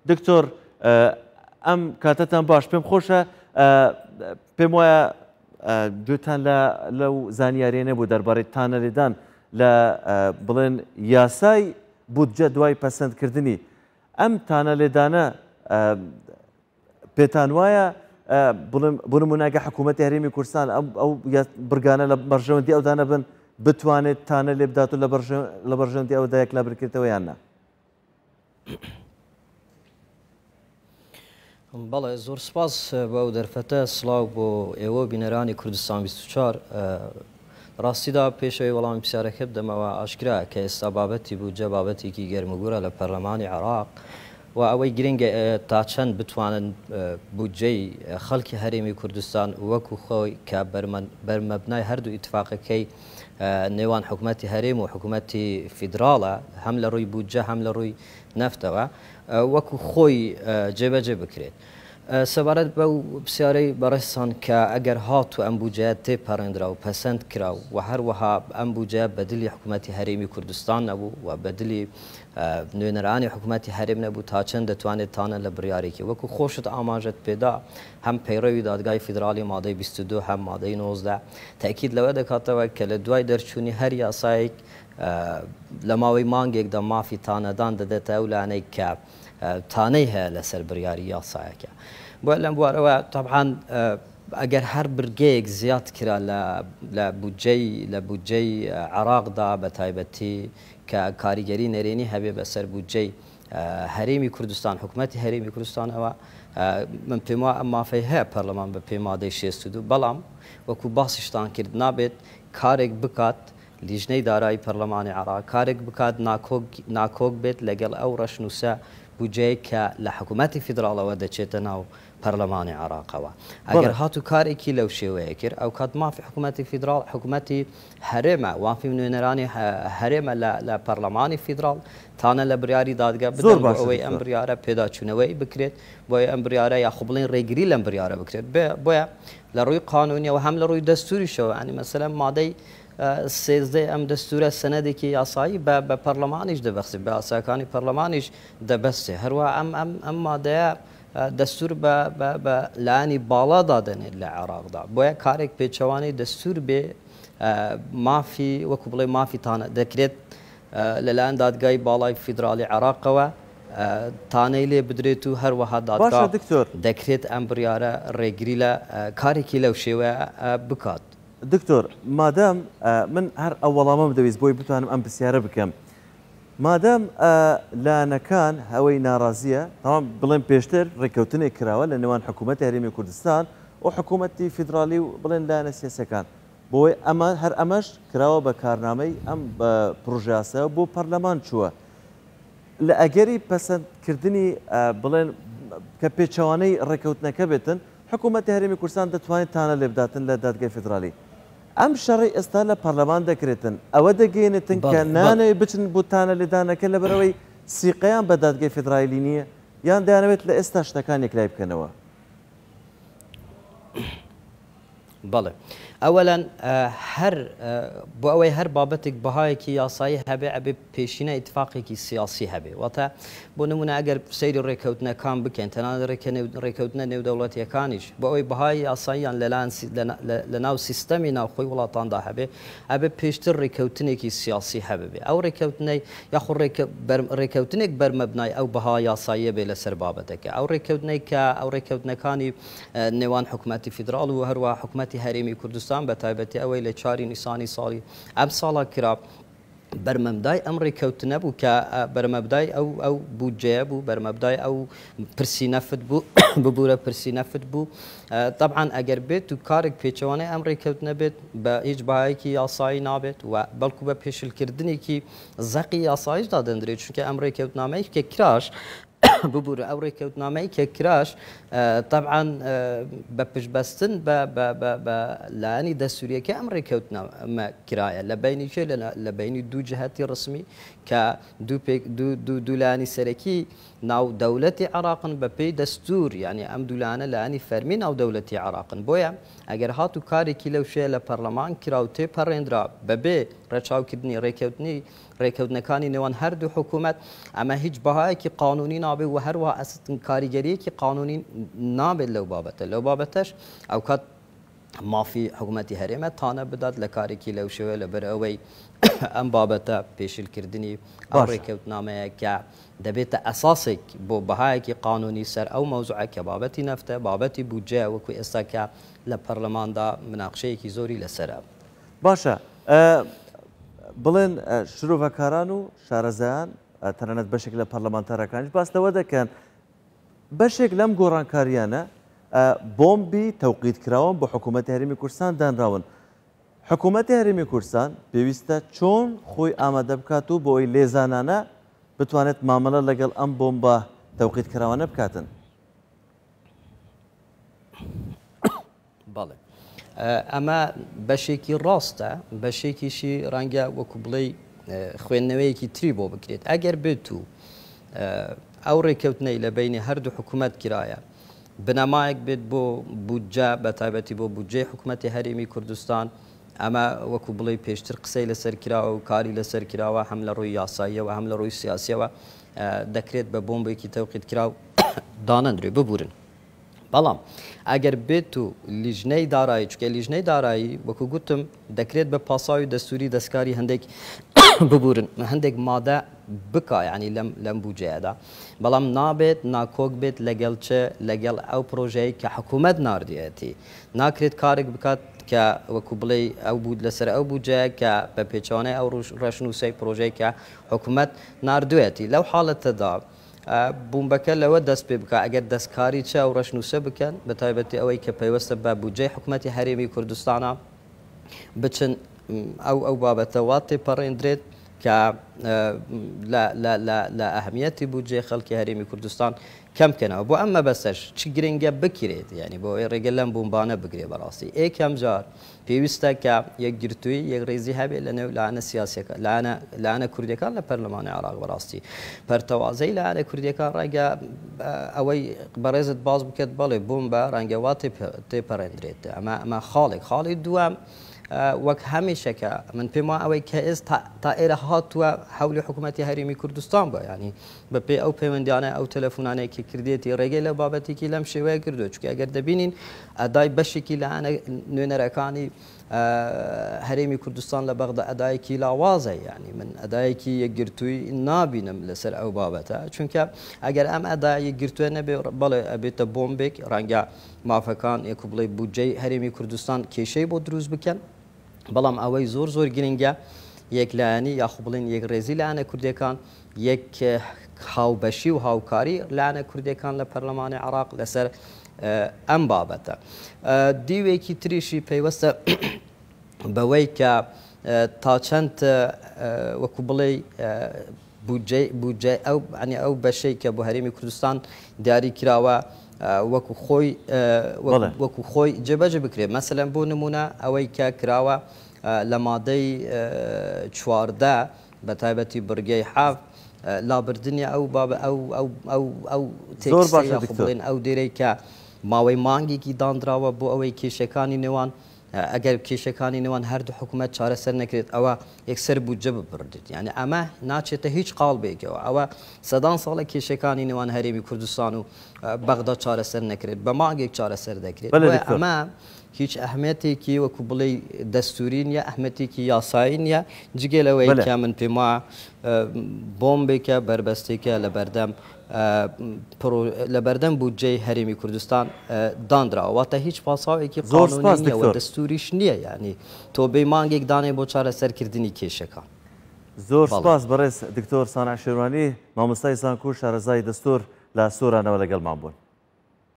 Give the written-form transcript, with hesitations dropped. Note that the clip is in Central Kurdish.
دکتۆر ئەم کاتتان باش پێم خۆشە پێم وایە گوێتان لەو زانیاریە نەبوو دەربارەی تانەلێدان لە بڵێن یاسای بودجە دوای پەسەندکردنی ئەم تانەلێدانە پێتان وایە بۆ نمونەگە حکوومەتی هەرێمی کوردستان ئەو برگانە لە بەرژەوەندی ئەودانە بن بتوانێت تانە لێ بدات و لە بەرژەوەندی ئەودا یەکلا بکرێتەوە یان نا؟ بەڵێ زۆر سپاس بە ئەو دەرفەتە سڵاو بۆ ئێوە بینەرانی کوردستان 24 ڕاستیدا پێشەوەی وەڵامی پرسیارەکە بدەمەوە ئاشکرا کە ئێستا بابەتی بوجە بابەتێکی گەرمەگوورە لە پەرلەمانی عێراق و ئەوەی گرنگە تا چەند بتوانن بودجەی خەڵکی هەرێمی کوردستان وەکو خۆی کە بەرمەبنای هەردوو ئیتفاقەکەی نێوان حکوومەتی هەرێم و حکوومەتی فیدراڵە هەم لە ڕووی بودجە هەم لە ڕووی نەفتەوە وەکو خۆی جێبەجێ بکرێت. سەبارەت بەو پرسیارەی بەڕێستان کە ئەگەر هات و ئەم بودجەیە تێپەڕێنرا و پەسەند کرا و هەروەها ئەم بودجە بەدلی حکوومەتی هەرێمی کوردستان نەبوو و بەدلی نوێنەرانی حکوومەتی هەرێم نەبوو تا چەند دەتوانێت تانە لە بڕیارێکی وەکو خۆشت ئاماژەت پێدا هەم پەیڕەوی دادگای فیدراڵی مادەی 22 هەم مادەی 19 تاکید لەوە دەکاتەوە کە لە دوای دەرچوونی هەر یاسایەک لە ماوەی مانگێکدا مافی تانەدان دەدێتە ئەو لانەی کە تانەی هەیە لەسەر بڕیاری یاسایەکە. بۆ لەم بوارەوە طبعاً ئەگەر هەر برگەیەک زیاد کرا لە بودجەی عێراقدا بە تایبەتی کە کاریگەری نەرێنی هەبێ بەسەر بودجەی هەرێمی کوردستان حکوومەتی هەرێمی کوردستانەوە من پێم وایە ئەم مافەی هەیە پەرلەمان بە پێی مادەی 62 بەڵام وەکو باسیشتان کرد نابێت کارێک بکات لیژنەی دارایی پەرلەمانی عێراق کارێک بکات ناکۆک بێت لەگەڵ ئەو ڕەشنووسە بودجەیە کە لە حکوومەتی فیدراڵەوە دەچێتە ناو پەرلەمانی عێراقەوە ئەگەر هاتو کارێکی لەو شێوەیە کرد ئەو کات مافی حکوومەتی فیدراڵ حکوومەتی هەرێمە وافی نوێنەرانی هەرێمە لە پەرلەمانی فیدراڵ تانە لە بڕیاری دادگا بدەن بۆ ئەوەی ئەم بڕیارە پێداچوونەوەی بکرێت بۆیە ئەم بڕیارە یاخۆ بڵێن ڕێگری لەم بڕیارە بکرێت بۆیە لە ڕووی قانونیەوە هەم لە ڕووی دەستوریشەوە ینی مەسەلەن مادەی سێزدەی ئەم دەستورە سەنەدێکی یاسایی بە پەرلەمانیش دەبەخسێ بە یاساکانی پەرلەمانیش دەبەستێ هەروە ئەم مادەیە دەستور بە لایانی باڵا دادەنێت لە عێراقدا بۆیە کارێک پێچەوانەی دەستور بێ مافی وەکو بڵێ مافی تانە دەکرێت لەلایەن دادگای باڵای فیدراڵی عێراقەوە تانەی لێ بدرێت و هەروەها دادگا دەکرێت ئەم بڕیارە ڕێگری لە کارێکی لەو شێوەیە بکات. دکتۆر مادام من هەر ئەو وەڵامەم دەویست بۆی بتوانم ئەم پرسیارە بکەم مادام لایەنەکان هەوەی ناڕازیە تەمام بڵێن پێشتر ڕێککەوتنێک کراوە لە نێوان حکوومەتی هەرێمی کوردستان و حکوومەتی فیدراڵی و بڵێن لایەنە سیاسەکان بۆی هەر ئەمەش کراوە بە کارنامەی ئەم پڕۆژەیاسە بۆ پەرلەمان چووە لە ئەگەری پەسەندکردنی بڵێن کە پێچەوانەی ڕێککەوتنەکە بێتن حکوومەتی هەرێمی کوردستان دەتوانێت تانە لێ بداتن لە دادگای فیدراڵی ئەم شەڕی ئێستا لە پەرلەمان دەکرێتن ئەوە دەگەێنێتن کە نانەوێت بچن بۆ تانە لێدانەکە لەبەرەوەی سیقەیان بە دادگای فیدراڵی نییە یان دەیانەوێت لە ئێستا شتەکان یەکلای بکەنەوە. بەڵێ ئەوەلەن بۆ ئەوەی هەر بابەتێک بەهایەکی یاسایی هەبێ ئەبێ پێشینە ئیتفاقێکی سیاسی هەبێ واتە بۆ نمونە ئەگەر سەیری ڕێککەوتنەکان بکەن تەنانەت ڕێککەوتنە نێودەوڵەتیەکانیش بۆ ئەوەی بەهای یاساییان لە ناو سیستەمی ناوخۆی وڵاتاندا هەبێ ئەبێ پێشتر ڕێککەوتنێکی سیاسی هەبێ ئەو ڕێککەوتنەی یاخۆ ڕێککەوتنێک بەرمەبنای ئەو بەها یاساییە بێ لەسەر بابەتەکە ئەو ڕێککەوتنەی کە ئەو ڕێککەوتنەکانی نێوان حکوومەتی فیدراڵ و هەروە حکوومەتی هەرێمی کوردستان بە تایبەتی ئەوەی لە 4 نیسانی ساڵی ئەم ساڵە کرا بەرمەبدای ئەم ڕێککەوتنە بوو کە بەرمەبدای ئەو بودجەیە بوو بەرمەبدای ئەو پرسی نەفت بوو ببوورە پرسی نەفت بوو طبعاً ئەگەر بێت و کارێک پێچەوانەی ئەم ڕێککەوتنە بێت بە هیچ باەکی یاسایی نابێت و بەڵکو بە پێشلکردنێکی زەقی یاساییشدا دەندرێت چونکە ئەم ڕێککەوتنامەی کە کراش ببوورە ئەو ڕێککەوتنامەی کە کراش طبعاً بە پشتبەستن بە لایەنی دەستوریەکە ئەم ڕێککەوتنامە کرایە لە بینیکە لە بینی دوو جهەتی ڕسمی کە دوولانی سەرەکی ناو دەوڵەتی عراقن بە پێی دەستور یعنی ئەم دوولانە لایانی فەرمی ناو دەوڵەتی عراقن بۆیە ئەگەر هات و کارێکی لەو شێ لە پەرلەمان کرا و تێپەڕێنرا بەبێ ڕێچاوکردنی ڕێکەوتنەکانی نێوان هەردوو حکوومەت ئەمە هیچ بەهایەکی قانونی نابێت و هەروە ئەستن کاریگەریەکی قانونی نابێت لەو بابەتە لەو بابەتەش ئەو کات مافی حکوومەتی هەرێمە تانە بدات لە کارێکی لەو شێوە لەبەر ئەوەی ئەم بابەتە پێشیلکردنی ئەو ڕێکەوتنامەیە کە دەبێتە ئەساسێک بۆ بەهایەکی قانونی سەر ئەو مەوزوعە کە بابەتی نەفتە بابەتی بودجێ وەکو ئێستا کە لە پەرلەماندا مناقشەیەکی زۆری لەسەرە. باشە بڵێن شرۆڤەکاران و شارەزایان تەنانەت بەشێک لە پەرلەمانتارەکانیش باستەوە دەکەن بەشێک لەم گۆڕانکاریانە بۆمبی تەوقیتکراون بۆ حکوومەتی هەرێمی کوردستان دانراون. حکوومەتی هەرێمی کوردستان پێویستە چۆن خۆی ئامادە بکات و بۆ ئەوی لێزانانە بتوانێت مامەڵە لەگەڵ ئەم بۆمبە تەوقیتکراوانە بکاتن. بەڵێ ئەمە بەشێکی ڕاستە بەشێکیشی ڕەنگە وەکو بڵێ خوێندنەوەیەکی تری بۆ بکرێت ئەگەر بێت و ئەو ڕێکەوتنەی لە بینی هەردوو حکوومەت کرایە بنەمایەک بێت بۆ بودجە بە تایبەتی بۆ بودجێ حکوومەتی هەرێمی کوردستان ئەمە وەکو بڵێ پێشتر قسەی لەسەر کراوە و کاری لەسەر کراوە هەم لە ڕووی یاساییەوە هەم لە ڕووی سیاسیەوە دەکرێت بە بۆمبێکی تەوقیت کراو دانەندرێ ببورن. بەڵام ئەگەر بێت و لیژنەی دارایی چکە لیژنەی دارایی وەکو گوتم دەکرێت بە پاساوی دەستوری دەستکاری هەندێک ببورن هەندێک مادە بکە ینی لەم بودجەیەدا بەڵام نابێت ناکۆک بێت لەگەڵ چ لەگەڵ ئەو پرۆژەیە کە حکوومەت ناردیەتی ناکرێت کارێک بکات کە وەکو بڵێ ئەو بود لەسەر ئەو بودجەیە کە بە پێچوانەی ئەو ڕێژنووسی پرۆژەیە کە حکوومەت ناردوێتی لەو حاڵەتەدا بوومبەکە لەوە دەست پێ بکە ئەگەر دەستکاری چ ئەو ڕەشنووسە بکەن بە تایبەتی ئەوەی کە پەیوەستە بە بودجەی حکوومەتی هەرێمی کوردستانە بچن ئەو بابەتە وا تێپەڕێندرێت کە لە ئەهمیەتی بودجێ خەڵکی هەرێمی کوردستان کەم بکەنەوە بۆ ئەمە بەسەش چ گرنگە بکرێت ینی بۆ ئەوەی ڕێگە لەم بوومبانە بگرێ بەڕاستی ئێکەم جار پێویستە کە یەکگرتووی یەکڕێزی هەبێت لە نێو لاەنە سیاسەکە لاەنە کوردەکان لە پەرلەمانی عراق بەڕاستی پەرتەوازەی لاەنە کوردەکان ڕەنگە ئەوەی بەڕێزت باز بکەێت بەڵێ بوومبە ڕەنگە وا تێپەڕێندرێت ئەمە خاڵی دووەم وەک هەمیشەکە من پێم وایە ئەوەی کە ئێستا تا ئێرە هاتووە هەولی حکوومەتی هەرێمی کوردستان بە ینی بەپێ ئەو پەیوەندیانە ئەو تەلەفۆنانەیەکی کردێتی ڕێگەی لە بابەتێکی لەم شێوەیە کردو چکە ئەگەر دەبینین ئەدای بەشێکی لە نوێنەرەکانی هەرێمی کوردستان لە بەغدا ئەدایەکی لاوازە ینی من ئەدایەکی یەکگرتووی نابینم لەسەر ئەو بابەتە چونکە ئەگەر ئەم ئەدا یەکگرتووە نەبێ بەڵێ ئەبێتە بۆمبێک ڕەنگە مافەکان یەکو بڵێ بودجەی هەرێمی کوردستان کێشەی بۆ دروست بکەن بەڵام ئەوەی زۆر گرنگە یەکلایەنی یاخو بڵێن یەکڕێزی لاەنە کوردەکان یەک هاوبەشی و هاوکاری لاەنە کوردەکان لە پەرلەمانی عراق لەسەر ئەم بابەتە دیوێکی تریشی پەیوەستە بەوەی کە تا چەند وەکو بڵێ بودجێ ئەو بەشەی کە بۆ هەرێمی کوردستان دیاری کراوە وەکو خۆی جێبەجێ بکرێت مەسەلەن بۆ نمونە ئەوەی کە کراوە لە مادەی چواردە بە تایبەتی بڕگەی حاف لابردنی ئەو تێکسڵێن ئەو دێرەی کە ماوەی مانگێکی دانراوە بۆ ئەوەی کێشەکانی نێوان ئەگەر کێشەکانی نێوان هەردوو حکوومەت چارەسەر نەکرێت ئەوە یەکسەر بودجە ببڕدێت یعنی ئەمە ناچێتە هیچ قاڵ بێکەوە ئەوە سەدان ساڵە کێشەکانی نێوان هەرێمی کوردستان و بەغدا چارەسەر نەکرێت بە مانگێک چارەسەر دەکرێت ئەمە هیچ ئەهمێتێکی وەکو بڵێ دەستوری نیە ئەحمەتێکی یاسایی نیە جگەلەوەی کە من پێم وایە بۆمبێکە بربەستێکە لە بەردەم بودجەی هەرێمی کوردستان دانراوە واتە هیچ پاساوێکی قانونیەوە دەستوریش نییە ینی تۆ بێ مانگێک دانێ بۆ چارەسەرکردنی کێشەکان. زۆر سپاس بەڕێز دکتۆر سانع شێروانی مامۆستای زانکۆ شارەزای دەستور لە سۆرانەوە لەگەڵمان بوون.